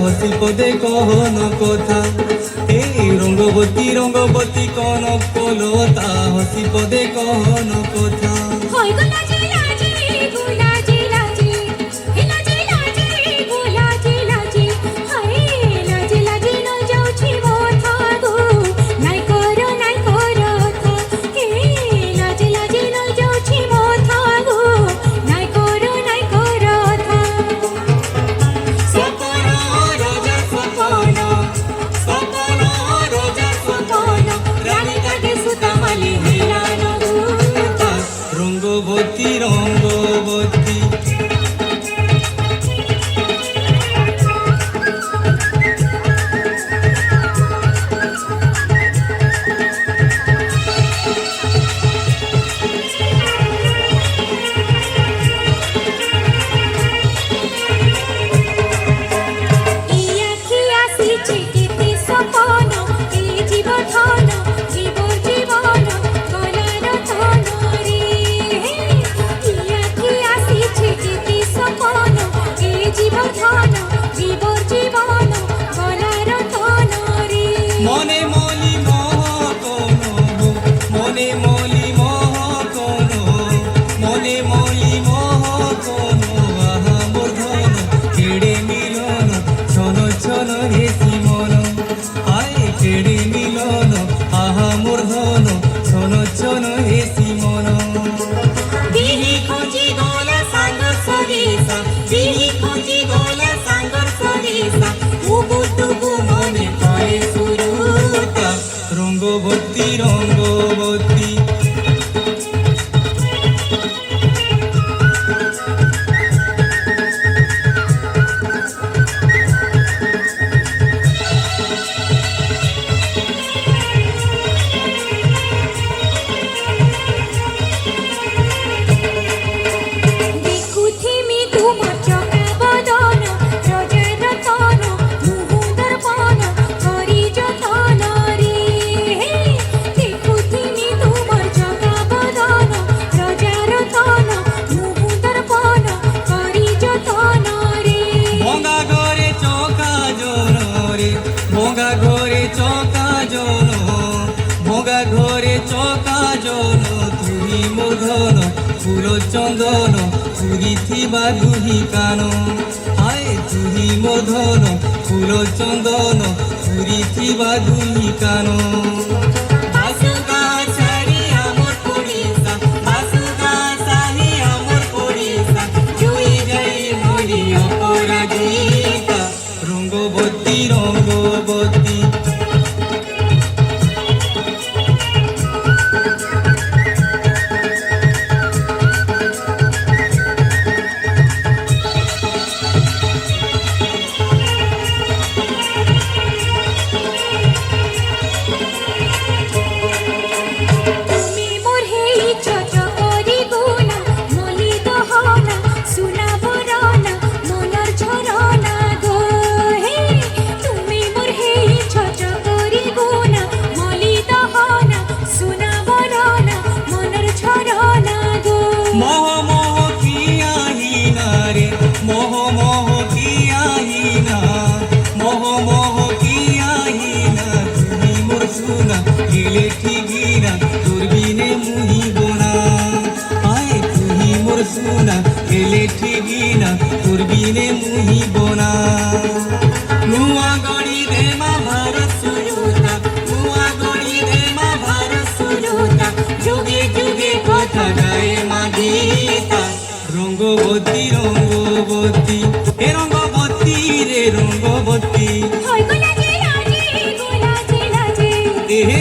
হসি পদে কহন কথা। এই রঙ্গবতী রঙ্গবতী কনক কলতা হসি পদে কহন কথা। রঙ্গবতী রঙ্গবতী মনে মলি মোহ কোন মনে মলি মোহ কোন মনে মলি মোহ কোন আহা মোর ধন কেড়ে মিলন ছন ছন হেসি মন আয় কেড়ে মিলন আহা মোর ধন ছন ছন হেসি মন। বিহি খুঁজি গোলা সাগর সরিষা বিহি খুঁজি গোলা সাগর সরিষা উবু টুবু মনে পড়ে সুরুতা। রঙ্গবতী রঙ্গবতী ভোগা ঘরে চকা জন ভোগা ঘরে চকা জন তুই মোর ধন ফুল চন্দন চুরি থিবা দুহি কান আয় তুই মোর ধন ফুল চন্দন চুরি থিবা দুহি কান। রঙ্গবতী রঙ্গবতী মোহ মোহ কিয়াহিনা রে মোহ মোহ কিয়াহিনা মোহ মোহ কিয়াহিনা তুমি মোর সোনা গেলে ঠিকিনা তোর বিনে মুহিব না আয় তুমি মোর সোনা গেলে ঠিকিনা তোর বিনে মুহিব না। নুয়া গড়ি দে মা ভারত সুরুতা নুয়া গড়ি দে মা ভারত সুরুতা যুগে যুগে কথা গায়ে মা গীতা। রঙ্গবতী রঙ্গবতী হে রঙ্গবতী রে রঙ্গবতী হয় গোলা জেলা জি গোলা জেলা জি হে